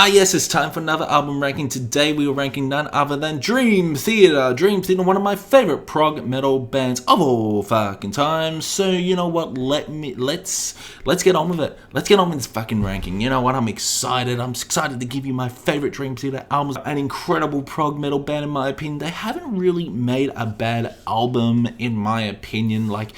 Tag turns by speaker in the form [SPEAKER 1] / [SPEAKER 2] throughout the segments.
[SPEAKER 1] Yes, it's time for another album ranking. Today we are ranking none other than Dream Theater. Dream Theater, one of my favorite prog metal bands of all fucking time. So you know what? Let's get on with it. Let's get on with this fucking ranking. You know what? I'm excited. I'm excited to give you my favorite Dream Theater albums. An incredible prog metal band in my opinion. They haven't really made a bad album in my opinion. Like,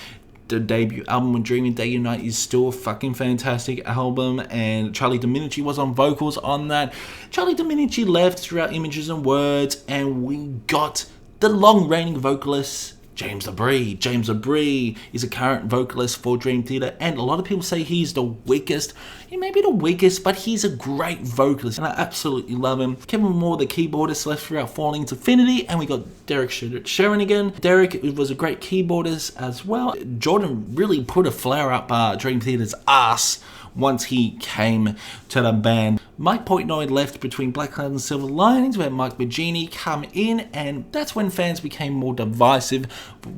[SPEAKER 1] the debut album with Dreaming Day and Night is still a fucking fantastic album, and Charlie Dominici was on vocals on that. Charlie Dominici left throughout Images and Words, and we got the long-reigning vocalist James LaBrie. James LaBrie is a current vocalist for Dream Theater, and a lot of people say he's the weakest. He may be the weakest, but he's a great vocalist, and I absolutely love him. Kevin Moore, the keyboardist, left throughout Falling into Affinity, and we got Derek Sharon again. Derek was a great keyboardist as well. Jordan really put a flare up Dream Theater's ass once he came to the band. Mike Portnoy left between Black Cloud and Silver Linings, where Mike Magini come in, and that's when fans became more divisive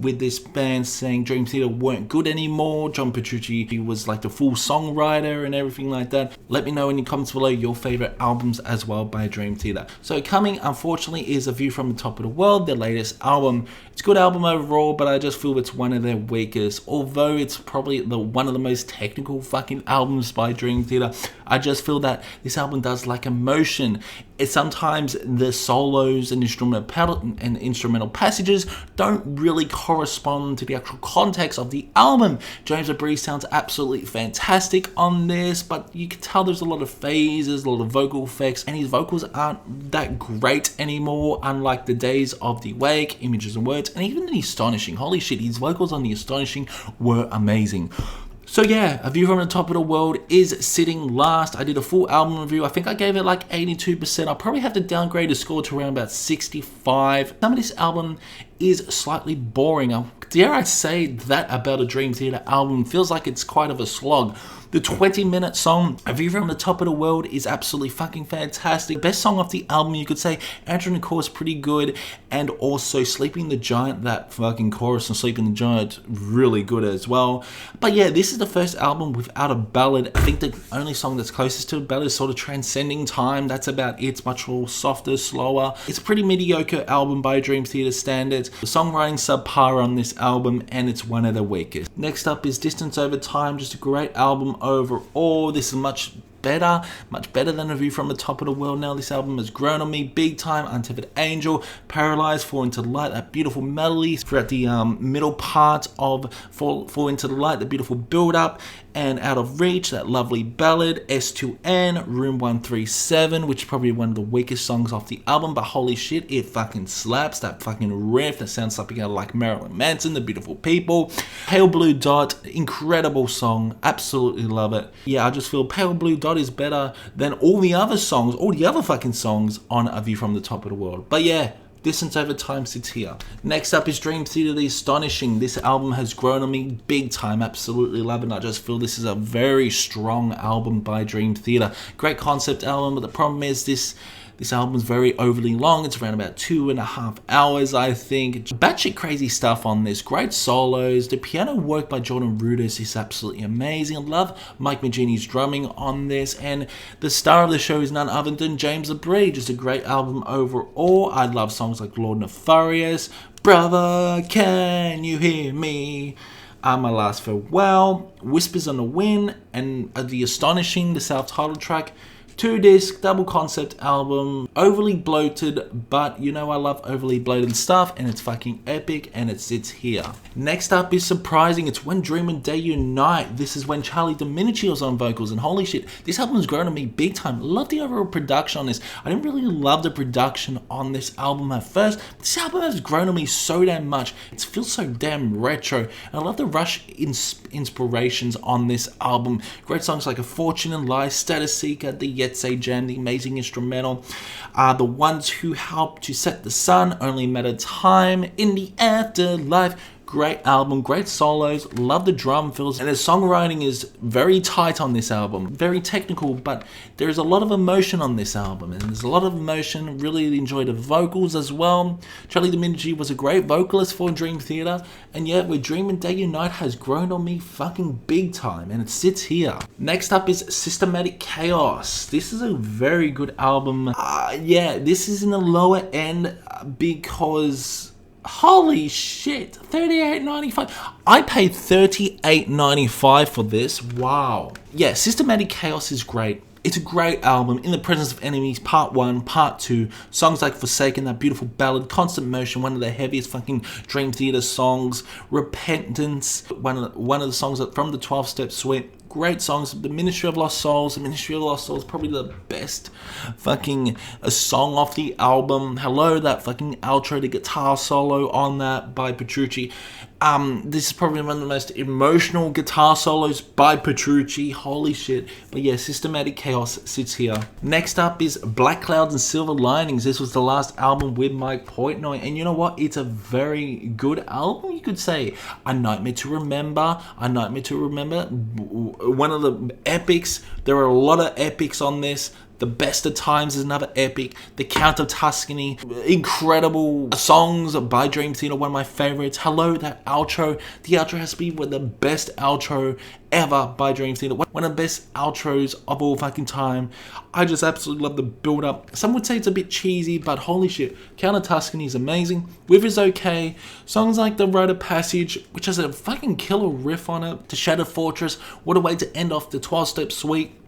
[SPEAKER 1] with this band, saying Dream Theater weren't good anymore. John Petrucci, he was like the full songwriter and everything like that. Let me know in the comments below your favorite albums as well by Dream Theater. So coming, unfortunately, is A View from the Top of the World, their latest album. It's a good album overall, but I just feel it's one of their weakest. Although it's probably one of the most technical fucking albums by Dream Theater, I just feel that this album does lack emotion. It's sometimes the solos and instrumental passages don't really correspond to the actual context of the album. James LaBrie sounds absolutely fantastic on this, but you can tell there's a lot of phases, a lot of vocal effects, and his vocals aren't that great anymore, unlike the days of The Wake, Images and Words, and even The Astonishing. Holy shit, his vocals on The Astonishing were amazing. So yeah, A View from the Top of the World is sitting last. I did a full album review. I think I gave it like 82%. I'll probably have to downgrade the score to around about 65. Some of this album is slightly boring. Dare I say that about a Dream Theater album? Feels like it's quite of a slog. The 20-minute song, A View from the Top of the World, is absolutely fucking fantastic. Best song off the album, you could say. Andrew Nicole is pretty good. And also Sleeping the Giant, that fucking chorus on Sleeping the Giant, really good as well. But yeah, this is the first album without a ballad. I think the only song that's closest to a ballad is sort of Transcending Time. That's about it. It's much more softer, slower. It's a pretty mediocre album by Dream Theater standards. The songwriting subpar on this album, and it's one of the weakest. Next up is Distance Over Time, just a great album overall. This is much better than A View from the Top of the World. Now this album has grown on me big time. Untethered Angel, Paralyzed, Fall into the Light, that beautiful melody throughout the middle part of Fall into the Light, the beautiful build up, and Out of Reach, that lovely ballad. S2N, Room 137, which is probably one of the weakest songs off the album, but holy shit, it fucking slaps. That fucking riff that sounds something out of like Marilyn Manson, The Beautiful People. Pale Blue Dot, incredible song, absolutely love it. Yeah, I just feel Pale Blue Dot is better than all the other fucking songs on A View from the Top of the World. But yeah, Distance Over Time sits here. Next up is Dream Theater, The Astonishing. This album has grown on me big time. Absolutely love it. I just feel this is a very strong album by Dream Theater. Great concept album, but the problem is this album is very overly long. It's around about 2.5 hours, I think. Batshit crazy stuff on this. Great solos. The piano work by Jordan Rudess is absolutely amazing. I love Mike Magini's drumming on this. And the star of the show is none other than James LaBrie. Just a great album overall. I love songs like Lord Nefarious, Brother, Can You Hear Me? My Last Farewell, Whispers on the Wind, and The Astonishing, the self-titled track. 2-disc, double concept album, overly bloated, but you know I love overly bloated stuff, and it's fucking epic, and it sits here. Next up is Surprising. It's When Dream and Day Unite. This is when Charlie Dominici was on vocals, and holy shit, this album has grown on me big time. Love the overall production on this. I didn't really love the production on this album at first, but this album has grown on me so damn much. It feels so damn retro, and I love the Rush inspirations on this album. Great songs like A Fortune and Lies, Status Seeker, the Say Jam, the amazing instrumental, The Ones Who Helped to Set the Sun, Only Matter Time, In the Afterlife, Great album, great solos, love the drum fills, and the songwriting is very tight on this album. Very technical, but there's a lot of emotion on this album, and there's a lot of emotion. Really enjoyed the vocals as well. Charlie Dominici was a great vocalist for Dream Theater, and yet with Dreaming Day and Night has grown on me fucking big time, and it sits here. Next up is Systematic Chaos. This is a very good album. Yeah, this is in the lower end because holy shit, $38.95. I paid $38.95 for this. Wow. Yeah, Systematic Chaos is great. It's a great album. In the Presence of Enemies, Part 1, Part 2, songs like Forsaken, that beautiful ballad, Constant Motion, one of the heaviest fucking Dream Theater songs, Repentance, one of the songs from the 12-Step Suite. Great songs. The Ministry of Lost Souls. The Ministry of Lost Souls, probably the best fucking song off the album. Hello, that fucking outro, the guitar solo on that by Petrucci. This is probably one of the most emotional guitar solos by Petrucci. Holy shit. But yeah, Systematic Chaos sits here. Next up is Black Clouds and Silver Linings. This was the last album with Mike Portnoy. And you know what? It's a very good album, you could say. A Nightmare to Remember. One of the epics. There are a lot of epics on this. The Best of Times is another epic. The Count of Tuscany. Incredible songs by Dream Theater. One of my favorites. Hello, that outro. The outro has to be one of the best outro ever by Dream Theater. One of the best outros of all fucking time. I just absolutely love the build up. Some would say it's a bit cheesy, but holy shit. Count of Tuscany is amazing. With is okay. Songs like The Rite of Passage, which has a fucking killer riff on it. The Shattered Fortress. What a way to end off the 12-Step Suite.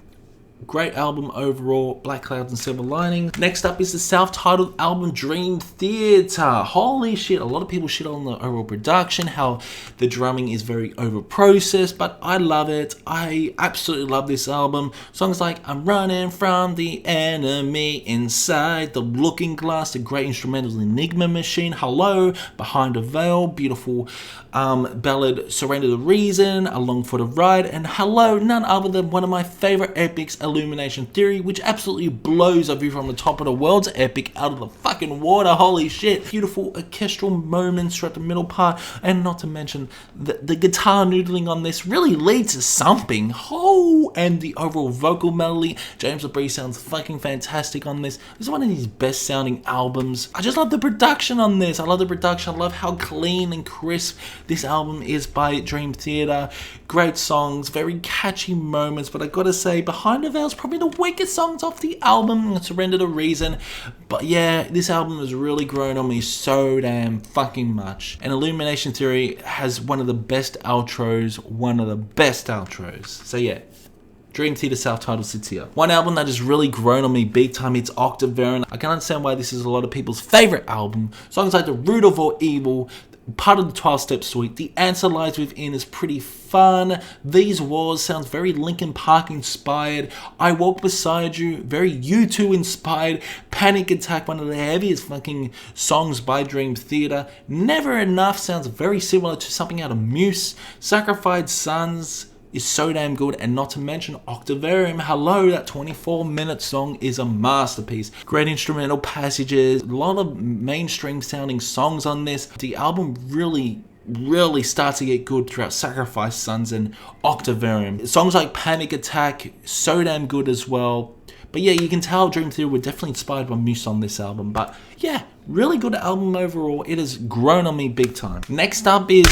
[SPEAKER 1] Great album overall, Black Clouds and Silver Lining. Next up is the self-titled album Dream Theater. Holy shit, a lot of people shit on the overall production, how the drumming is very over-processed, but I love it. I absolutely love this album. Songs like I'm Running From the Enemy, Inside, The Looking Glass, the great instrumental Enigma Machine, Hello, Behind a Veil, beautiful ballad Surrender the Reason, Along for the Ride, and Hello, none other than one of my favorite epics, Illumination Theory, which absolutely blows a view from the top of the world's epic out of the fucking water. Holy shit. Beautiful orchestral moments throughout the middle part, and not to mention the guitar noodling on this really leads to something. Oh, and the overall vocal melody. James LaBrie sounds fucking fantastic on this. This is one of his best sounding albums. I just love the production on this. I love the production. I love how clean and crisp this album is by Dream Theater. Great songs, very catchy moments, but I gotta say, Behind the Veil is probably the weakest songs off the album, Surrender the Reason. But yeah, this album has really grown on me so damn fucking much. And Illumination Theory has one of the best outros, So yeah, Dream Theater self-titled sits here. One album that has really grown on me big time, it's Octavarium. I can understand why this is a lot of people's favorite album. Songs like The Root of All Evil, part of the 12-Step Suite, The Answer Lies Within is pretty fun. These Wars sounds very Linkin Park inspired. I Walk Beside You, very U2 inspired. Panic Attack, one of the heaviest fucking songs by Dream Theater. Never Enough sounds very similar to something out of Muse. Sacrificed Sons is so damn good, and not to mention Octavarium. Hello, that 24-minute song is a masterpiece. Great instrumental passages, a lot of mainstream sounding songs on this. The album really starts to get good throughout Sacrifice Sons and Octavarium. Songs like Panic Attack, so damn good as well. But yeah, you can tell Dream Theater were definitely inspired by Muse on this album. But yeah, really good album overall. It has grown on me big time. Next up is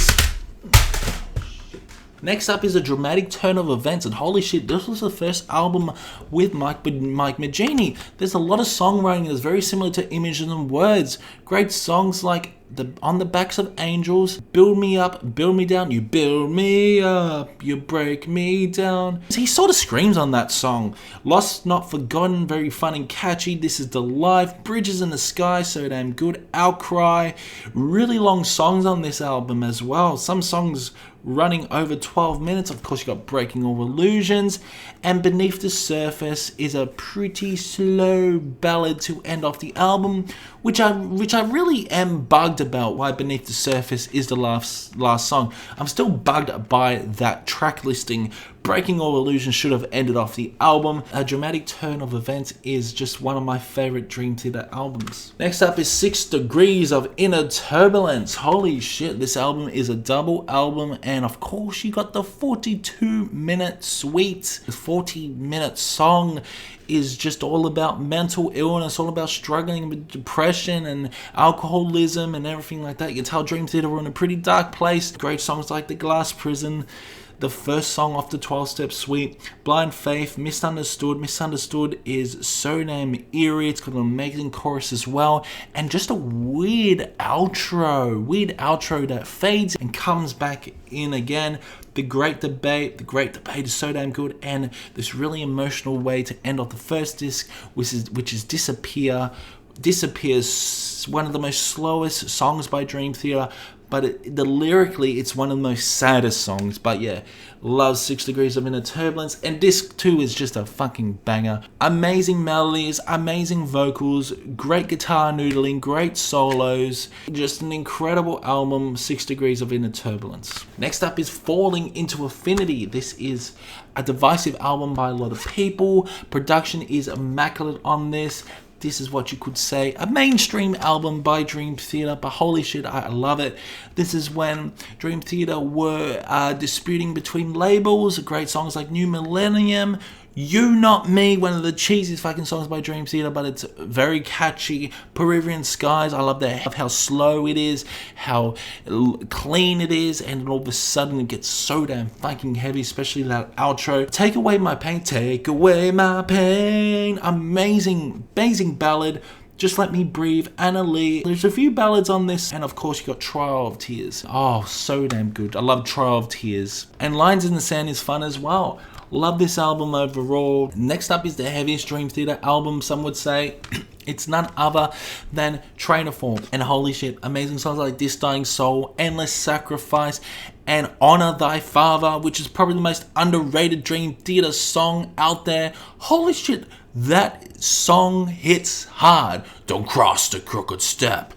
[SPEAKER 1] A Dramatic Turn of Events, and holy shit, this was the first album with Mike Magini. There's a lot of songwriting that's very similar to Images and Words. Great songs like On the Backs of Angels, Build Me Up, Build Me Down, You Build Me Up, You Break Me Down. He sort of screams on that song. Lost Not Forgotten, very fun and catchy. This Is the Life, Bridges in the Sky, so damn good. Outcry, really long songs on this album as well. Some songs running over 12 minutes. Of course, you got Breaking All Illusions, and Beneath the Surface is a pretty slow ballad to end off the album, which I really am bugged bugged about why Beneath the Surface is the last song. I'm still bugged by that track listing. Breaking All Illusions should have ended off the album. A dramatic turn of events is just one of my favorite Dream Theater albums. Next up is 6 Degrees of Inner Turbulence. Holy shit, this album is a double album, and of course you got the 42-minute suite. The 40-minute song is just all about mental illness, all about struggling with depression and alcoholism and everything like that. You can tell Dream Theater were in a pretty dark place. Great songs like The Glass Prison, the first song off the 12-step suite, Blind Faith, Misunderstood. Misunderstood is so damn eerie. It's got an amazing chorus as well, and just a weird outro that fades and comes back in again. The Great Debate is so damn good, and this really emotional way to end off the first disc, which is Disappear. Disappears, one of the most slowest songs by Dream Theater, but lyrically it's one of the most saddest songs. But yeah, love 6 Degrees of Inner Turbulence, and disc 2 is just a fucking banger. Amazing melodies, amazing vocals, great guitar noodling, great solos, just an incredible album, 6 Degrees of Inner Turbulence. Next up is Falling Into Affinity. This is a divisive album by a lot of people. Production is immaculate on this. This is what you could say a mainstream album by Dream Theater, but holy shit, I love it. This is when Dream Theater were disputing between labels. Great songs like New Millennium, You Not Me, one of the cheesiest fucking songs by Dream Theater, but it's very catchy. Peruvian Skies, I love that. How slow it is, how clean it is, and all of a sudden it gets so damn fucking heavy, especially that outro. Take Away My Pain, Take Away My Pain. Amazing ballad. Just Let Me Breathe, Anna Lee. There's a few ballads on this, and of course you got Trial of Tears. Oh, so damn good. I love Trial of Tears. And Lines in the Sand is fun as well. Love this album overall. Next up is the heaviest Dream Theater album, some would say. It's none other than Train of Thought. And holy shit, amazing songs like This Dying Soul, Endless Sacrifice, and Honor Thy Father, which is probably the most underrated Dream Theater song out there. Holy shit, that song hits hard. Don't cross the crooked step.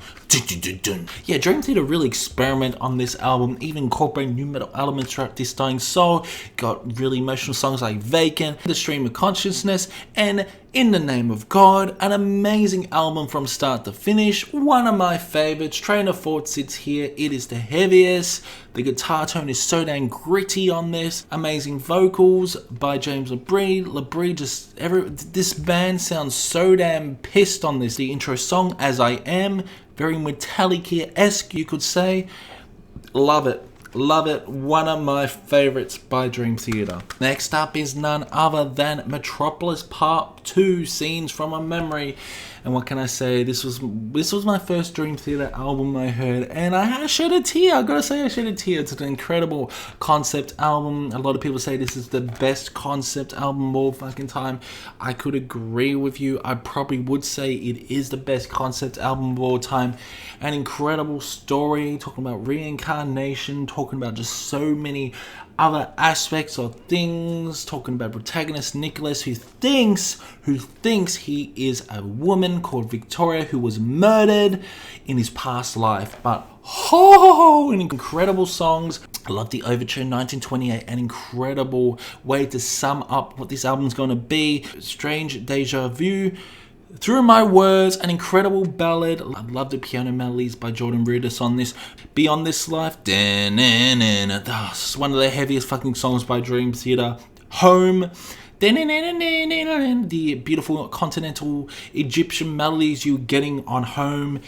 [SPEAKER 1] Yeah, Dream Theater really experiment on this album, even incorporating new metal elements throughout This Dying Soul. Got really emotional songs like Vacant, The Stream of Consciousness, and In the Name of God. An amazing album from start to finish. One of my favorites. Train of Thought sits here. It is the heaviest. The guitar tone is so damn gritty on this. Amazing vocals by James Labrie. This band sounds so damn pissed on this. The intro song, As I Am, very Metallica-esque, you could say. Love it. Love it. One of my favorites by Dream Theater. Next up is none other than Metropolis Park 2, Scenes from a Memory. And what can I say? This was my first Dream Theater album I heard, and I shed a tear. I gotta say, I shed a tear. It's an incredible concept album. A lot of people say this is the best concept album of all fucking time. I could agree with you. I probably would say it is the best concept album of all time. An incredible story, talking about reincarnation, talking about just so many other aspects of things, talking about protagonist Nicholas who thinks he is a woman called Victoria who was murdered in his past life. But incredible songs. I love the Overture 1928, an incredible way to sum up what this album's going to be. Strange Deja Vu. Through My Words, an incredible ballad. I love the piano melodies by Jordan Rudess on this. Beyond This Life. It's one of the heaviest fucking songs by Dream Theater. Home. The beautiful continental Egyptian melodies you're getting on Home.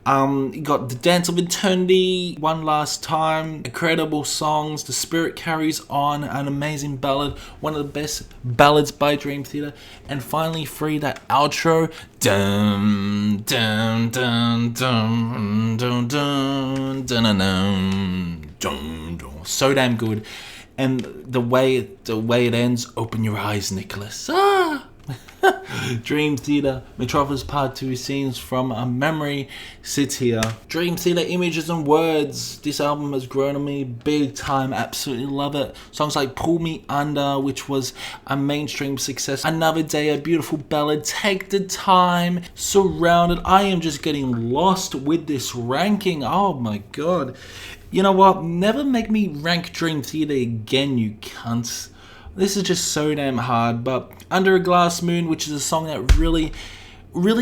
[SPEAKER 1] You got The Dance of Eternity, One Last Time, incredible songs. The Spirit Carries On, an amazing ballad, one of the best ballads by Dream Theater. And finally, Free, that outro. Dum dum dum dum dum dum dum dum dum. So damn good. And the way it ends, open your eyes, Nicholas. Dream Theater, Metropolis Part 2 scenes from a memory sits here. Dream Theater, Images and Words. This album has grown on me big time. Absolutely love it. Songs like Pull Me Under, which was a mainstream success. Another Day, a beautiful ballad. Take the Time, Surrounded. I am just getting lost with this ranking. Oh my god. You know what? Never make me rank Dream Theater again, you cunts. This is just so damn hard, but Under a Glass Moon, which is a song that really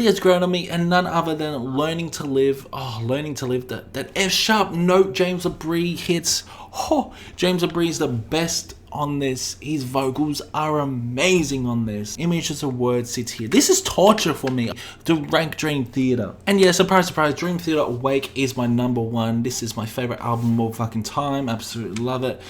[SPEAKER 1] has grown on me, and none other than Learning to Live. Oh, Learning to Live, that F sharp note James Labrie hits. Oh, James Labrie is the best on this. His vocals are amazing on this. Images of Words sits here. This is torture for me to rank Dream Theater. And yeah, surprise, surprise, Dream Theater Awake is my number one. This is my favorite album of all fucking time. Absolutely love it.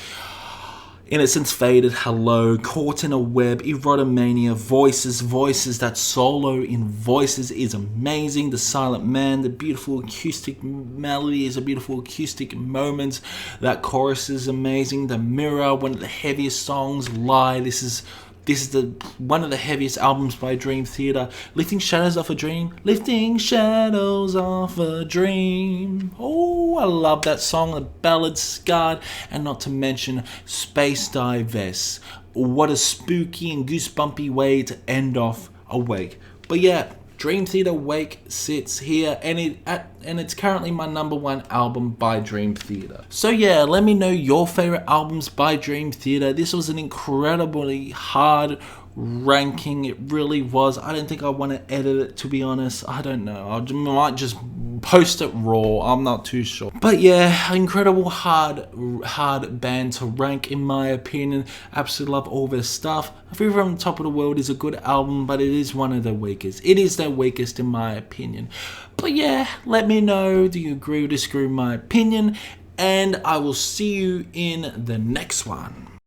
[SPEAKER 1] Innocence Faded, Hello, Caught in a Web, Erotomania, Voices, that solo in Voices is amazing. The Silent Man, the beautiful acoustic melody is a beautiful acoustic moment. That chorus is amazing. The Mirror, one of the heaviest songs. Lie, this is one of the heaviest albums by Dream Theater. Lifting Shadows Off a Dream. Lifting Shadows Off a Dream. Oh, I love that song. The ballad Scarred. And not to mention Space Dives. What a spooky and goosebumpy way to end off Awake. But yeah, Dream Theater Awake sits here, and it's currently my number one album by Dream Theater. So yeah, let me know your favorite albums by Dream Theater. This was an incredibly hard ranking. It really was. I don't think I want to edit it, to be honest. I don't know. I might just post it raw. I'm not too sure. But yeah, incredible hard band to rank, in my opinion. Absolutely love all their stuff. Fever from the Top of the World is a good album, but it is one of the weakest. It is their weakest, in my opinion. But yeah, let me know. Do you agree or disagree with my opinion? And I will see you in the next one.